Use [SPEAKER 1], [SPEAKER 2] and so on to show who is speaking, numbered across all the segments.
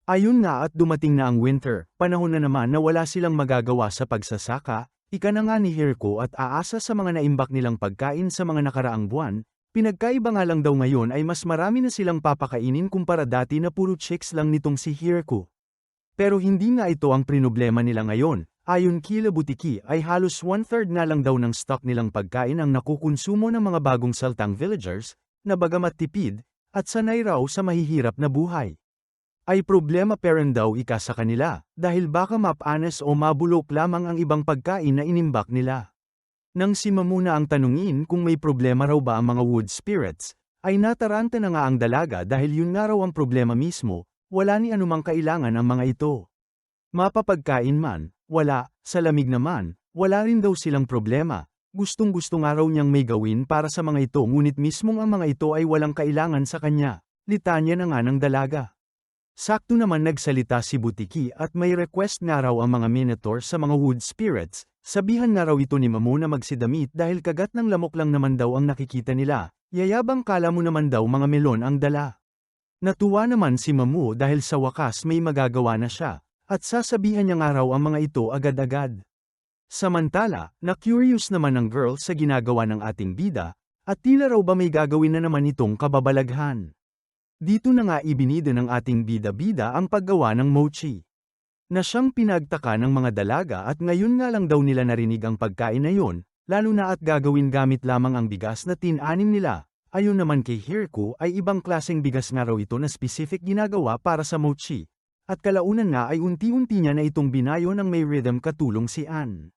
[SPEAKER 1] Ayun nga at dumating na ang winter, panahon na naman na wala silang magagawa sa pagsasaka, ika na nga ni Hirko at aasa sa mga naimbak nilang pagkain sa mga nakaraang buwan, pinagkaiba nga lang daw ngayon ay mas marami na silang papakainin kumpara dati na puro chicks lang nitong si Hirko. Pero hindi nga ito ang problema nila ngayon, ayon kila Butiki ay halos 1/3 nga lang daw ng stock nilang pagkain ang nakukonsumo ng mga bagong saltang villagers, na bagamat tipid, at sanay raw sa mahihirap na buhay. Ay problema pa rin daw ika sa kanila, dahil baka mapanis o mabulok lamang ang ibang pagkain na inimbak nila. Nang si Mamuna ang tanungin kung may problema raw ba ang mga wood spirits, ay nataranta na nga ang dalaga dahil yun nga raw ang problema mismo, wala ni anumang kailangan ang mga ito. Mapapagkain man, wala, sa lamig naman, wala rin daw silang problema, gustong-gusto nga raw niyang may gawin para sa mga ito ngunit mismong ang mga ito ay walang kailangan sa kanya, litanya na nga ng dalaga. Sakto naman nagsalita si Butiki at may request nga raw ang mga Minotaur sa mga wood spirits, sabihan nga raw ito ni Mamu na magsidamit dahil kagat ng lamok lang naman daw ang nakikita nila, yayabang kala mo naman daw mga melon ang dala. Natuwa naman si Mamu dahil sa wakas may magagawa na siya, at sasabihan niya nga raw ang mga ito agad-agad. Samantala, na-curious naman ang girl sa ginagawa ng ating bida, at tila raw ba may gagawin na naman itong kababalaghan. Dito na nga ibinida ng ating bida-bida ang paggawa ng mochi. Na siyang pinagtaka ng mga dalaga at ngayon nga lang daw nila narinig ang pagkain na yun, lalo na at gagawin gamit lamang ang bigas na tinanim nila. Ayon naman kay Hirko ay ibang klaseng bigas nga raw ito na specific ginagawa para sa mochi. At kalaunan nga ay unti-unti niya na itong binayo ng may rhythm katulong si Ann.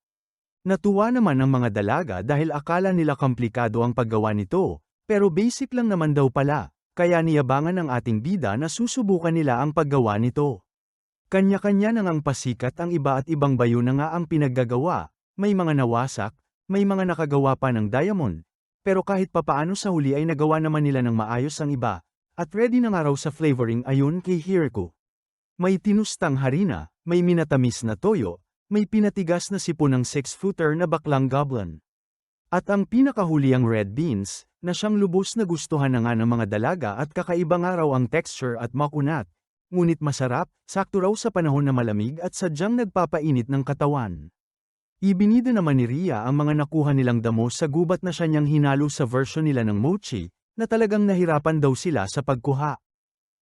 [SPEAKER 1] Natuwa naman ang mga dalaga dahil akala nila komplikado ang paggawa nito, pero basic lang naman daw pala. Kaya niyabangan ng ating bida na susubukan nila ang paggawa nito. Kanya-kanya na ngang pasikat ang iba at ibang bayo na nga ang pinaggagawa, may mga nawasak, may mga nakagawa pa ng diamond. Pero kahit papaano sa huli ay nagawa naman nila ng maayos ang iba, at ready na nga raw sa flavoring ayon kay Hirko. May tinustang harina, may minatamis na toyo, may pinatigas na sipon ng 6-footer na baklang goblin. At ang pinakahuli ang red beans, na siyang lubos na gustuhan na nga ng mga dalaga at kakaiba nga raw ang texture at makunat, ngunit masarap, sakto raw sa panahon na malamig at sadyang nagpapainit ng katawan. Ibinida naman ni Ria ang mga nakuha nilang damo sa gubat na siya niyang hinalo sa version nila ng mochi, na talagang nahirapan daw sila sa pagkuha.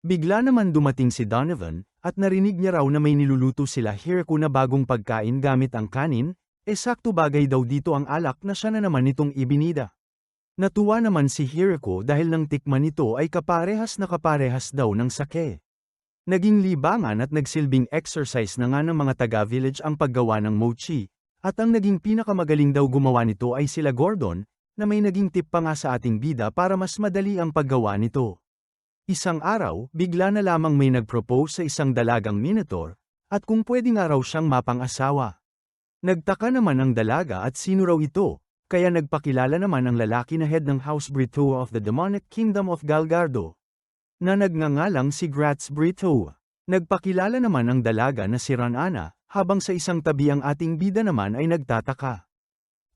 [SPEAKER 1] Bigla naman dumating si Donovan, at narinig niya raw na may niluluto sila Hirko na bagong pagkain gamit ang kanin, sakto bagay daw dito ang alak na siya na naman nitong ibinida. Natuwa naman si Hirko dahil nang tikman nito ay kaparehas na kaparehas daw ng sake. Naging libangan at nagsilbing exercise na nga ng mga taga-village ang paggawa ng mochi, at ang naging pinakamagaling daw gumawa nito ay sila Gordon, na may naging tip pa nga sa ating bida para mas madali ang paggawa nito. Isang araw, bigla na lamang may nagpropose sa isang dalagang Minotaur, at kung pwede nga raw siyang mapang-asawa. Nagtaka naman ang dalaga at sino raw ito, kaya nagpakilala naman ang lalaki na head ng House Brito of the Demonic Kingdom of Galgardo, na nagngangalang si Gratz Brito. Nagpakilala naman ang dalaga na si Ranana, habang sa isang tabi ang ating bida naman ay nagtataka.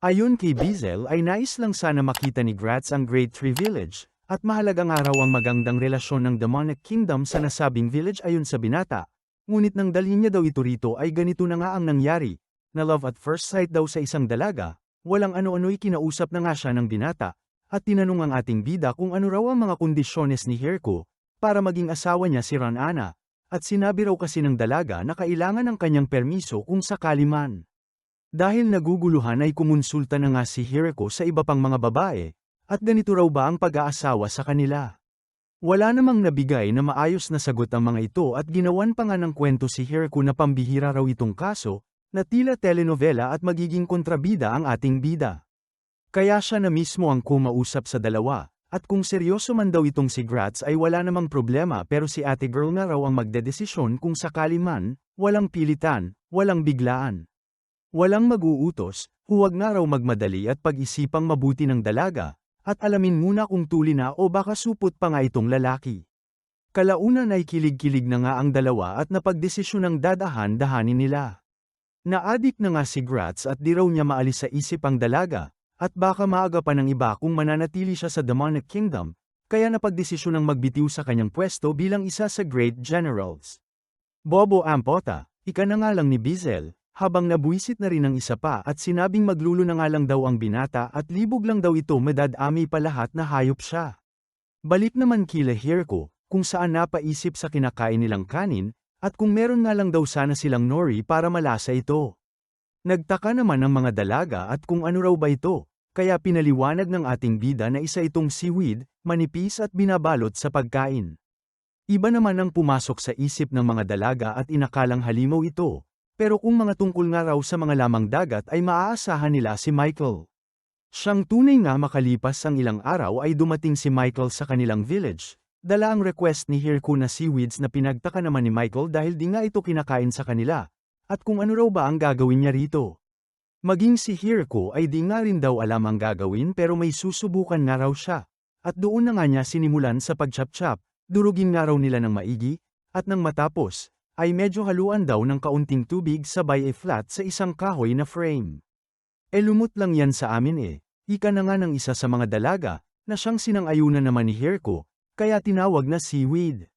[SPEAKER 1] Ayon kay Bizel ay nais lang sana makita ni Gratz ang Great Tree Village, at mahalaga nga raw ang magandang relasyon ng Demonic Kingdom sa nasabing village ayon sa binata, ngunit nang dalhin niya daw ito rito ay ganito na nga ang nangyari. Na love at first sight daw sa isang dalaga, walang ano-ano'y kinausap na nga siya ng binata, at tinanong ang ating bida kung ano raw ang mga kondisyones ni Hirko, para maging asawa niya si Ranana, at sinabi raw kasi ng dalaga na kailangan ng kanyang permiso kung sakali man. Dahil naguguluhan ay kumonsulta na nga si Hirko sa iba pang mga babae, at ganito raw ba ang pag-aasawa sa kanila. Wala namang nabigay na maayos na sagot ang mga ito at ginawan pa nga ng kwento si Hirko na pambihira raw itong kaso, na tila telenovela at magiging kontrabida ang ating bida. Kaya siya na mismo ang kumausap sa dalawa, at kung seryoso man daw itong si Gratz ay wala namang problema pero si ate girl nga raw ang magdedesisyon kung sakali man, walang pilitan, walang biglaan. Walang mag-uutos, huwag nga raw magmadali at pag-isipang mabuti ng dalaga, at alamin muna kung tuli na o baka supot pa nga itong lalaki. Kalaunan ay kilig-kilig na nga ang dalawa at napagdesisyon ng dadahan-dahanin nila. Naadik na nga si Gratz at di raw niya maalis sa isip ang dalaga, at baka maaga pa ng iba kung mananatili siya sa Demonic Kingdom, kaya napagdesisyon ng magbitiw sa kanyang pwesto bilang isa sa Great Generals. Bobo Ampota, ika na nga lang ni Bizel, habang nabuisit na rin ang isa pa at sinabing maglulo na nga lang daw ang binata at libog lang daw ito madadami pa lahat na hayop siya. Balik naman kila Hirko, kung saan napaisip sa kinakain nilang kanin, at kung meron nga lang daw sana silang nori para malasa ito. Nagtaka naman ang mga dalaga at kung ano raw ba ito, kaya pinaliwanag ng ating bida na isa itong seaweed, manipis at binabalot sa pagkain. Iba naman ang pumasok sa isip ng mga dalaga at inakalang halimaw ito, pero kung mga tungkol nga raw sa mga lamang dagat ay maaasahan nila si Michael. Siyang tunay nga makalipas ang ilang araw ay dumating si Michael sa kanilang village. Dala ang request ni Hirko na seaweeds na pinagtaka naman ni Michael dahil di nga ito kinakain sa kanila. At kung ano raw ba ang gagawin niya rito. Maging si Hirko ay di nga rin daw alam ang gagawin pero may susubukan nga raw siya. At doon na nga niya sinimulan sa pagchap-chap, durugin nga raw nila ng maigi, at nang matapos, ay medyo haluan daw ng kaunting tubig sabay ay flat sa isang kahoy na frame. Lumot lang yan sa amin ika na nga ng isa sa mga dalaga, na siyang sinang-ayunan naman ni Hirko, kaya tinawag na seaweed.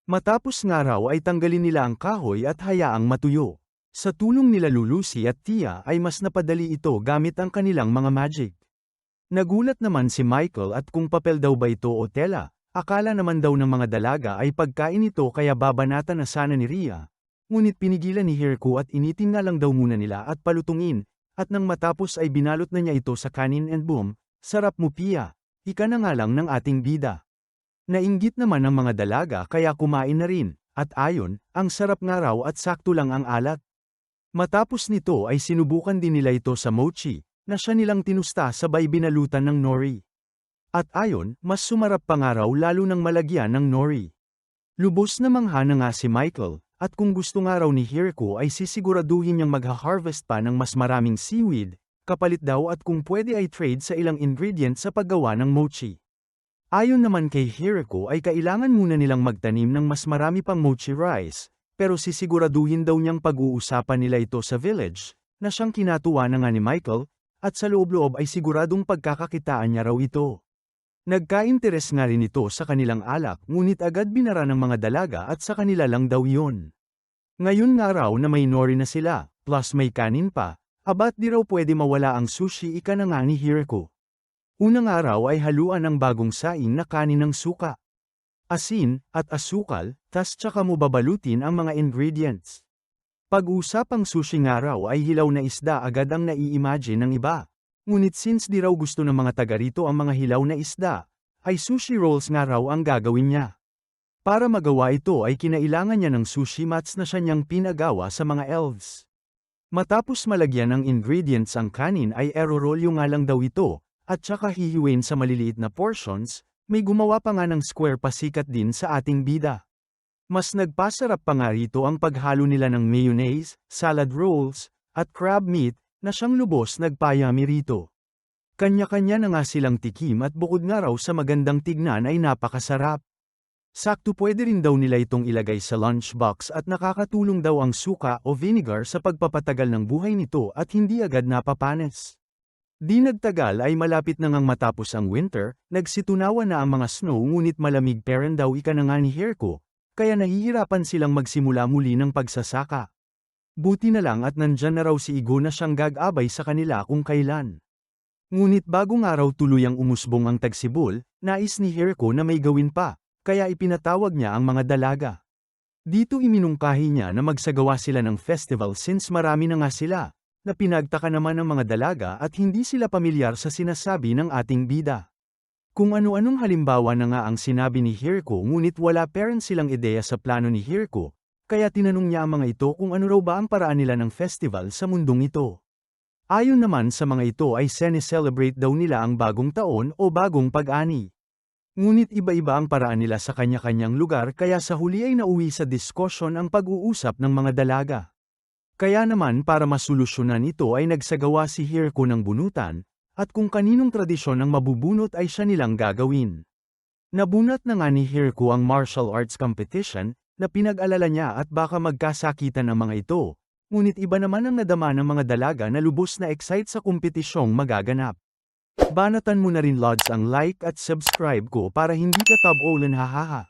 [SPEAKER 1] Matapos nga raw ay tanggalin nila ang kahoy at hayaang matuyo. Sa tulong nila Lulusi at Tia ay mas napadali ito gamit ang kanilang mga magic. Nagulat naman si Michael at kung papel daw ba ito o tela, akala naman daw ng mga dalaga ay pagkain ito kaya babanatan na sana ni Ria. Ngunit pinigilan ni Hirko at initin nga lang daw muna nila at palutungin, at nang matapos ay binalot na niya ito sa kanin and boom, sarap mo Pia, ika na nga lang ng ating bida. Nainggit naman ang mga dalaga kaya kumain na rin, at ayon, ang sarap nga raw at sakto lang ang alat. Matapos nito ay sinubukan din nila ito sa mochi, na siya nilang tinusta sabay binalutan ng nori. At ayon, mas sumarap pa nga raw lalo ng malagyan ng nori. Lubos na mangha na nga si Michael, at kung gusto nga raw ni Hirko ay sisiguraduhin niyang magha-harvest pa ng mas maraming seaweed, kapalit daw at kung pwede ay trade sa ilang ingredient sa paggawa ng mochi. Ayon naman kay Hirko ay kailangan muna nilang magtanim ng mas marami pang mochi rice, pero sisiguraduhin daw niyang pag-uusapan nila ito sa village, na siyang kinatuwa na nga ni Michael, at sa loob-loob ay siguradong pagkakakitaan niya raw ito. Nagka-interes nga rin ito sa kanilang alak ngunit agad binara ng mga dalaga at sa kanila lang daw yon. Ngayon nga raw na may nori na sila, plus may kanin pa, abat di raw pwede mawala ang sushi ika na nga ni Hirko. Unang araw ay haluan ang bagong saing na kanin ng suka, asin, at asukal, tas tsaka mo babalutin ang mga ingredients. Pag-usapang sushi nga raw ay hilaw na isda agad ang nai-imagine ng iba. Ngunit since di raw gusto ng mga taga rito ang mga hilaw na isda, ay sushi rolls nga raw ang gagawin niya. Para magawa ito ay kinailangan niya ng sushi mats na siya niyang pinagawa sa mga elves. Matapos malagyan ng ingredients ang kanin ay erorolyo nga lang daw ito, at tsaka hihiwin sa maliliit na portions. May gumawa pa nga ng square pasikat din sa ating bida. Mas nagpasarap pa nga rito ang paghalo nila ng mayonnaise, salad rolls, at crab meat, na siyang lubos nagpayami rito. Kanya-kanya na nga silang tikim at bukod nga raw sa magandang tignan ay napakasarap. Sakto pwede rin daw nila itong ilagay sa lunchbox at nakakatulong daw ang suka o vinegar sa pagpapatagal ng buhay nito at hindi agad napapanis. Di nagtagal ay malapit na ngang matapos ang winter, nagsitunawa na ang mga snow ngunit malamig pa rin daw ika na nga ni Hirko, kaya nahihirapan silang magsimula muli ng pagsasaka. Buti na lang at nandyan na raw si Igo na siyang gag-abay sa kanila kung kailan. Ngunit bago nga raw tuluyang umusbong ang tagsibol, nais ni Hirko na may gawin pa, kaya ipinatawag niya ang mga dalaga. Dito iminungkahi niya na magsagawa sila ng festival since marami na nga sila, na pinagtaka naman ng mga dalaga at hindi sila pamilyar sa sinasabi ng ating bida. Kung ano-anong halimbawa na nga ang sinabi ni Hirko ngunit wala pa rin silang ideya sa plano ni Hirko, kaya tinanong niya ang mga ito kung ano raw ba ang paraan nila ng festival sa mundong ito. Ayon naman sa mga ito ay sene-celebrate daw nila ang bagong taon o bagong pag-ani. Ngunit iba-iba ang paraan nila sa kanya-kanyang lugar kaya sa huli ay nauwi sa diskusyon ang pag-uusap ng mga dalaga. Kaya naman para masolusyonan ito ay nagsagawa si Hirko ng bunutan, at kung kaninong tradisyon ang mabubunot ay siya nilang gagawin. Nabunot na nga ni Hirko ang martial arts competition, na pinag-alala niya at baka magkasakitan ang mga ito, ngunit iba naman ang nadama ng mga dalaga na lubos na excite sa kompetisyong magaganap. Banatan mo na rin Lods ang like at subscribe ko para hindi ka tab-ulan hahaha.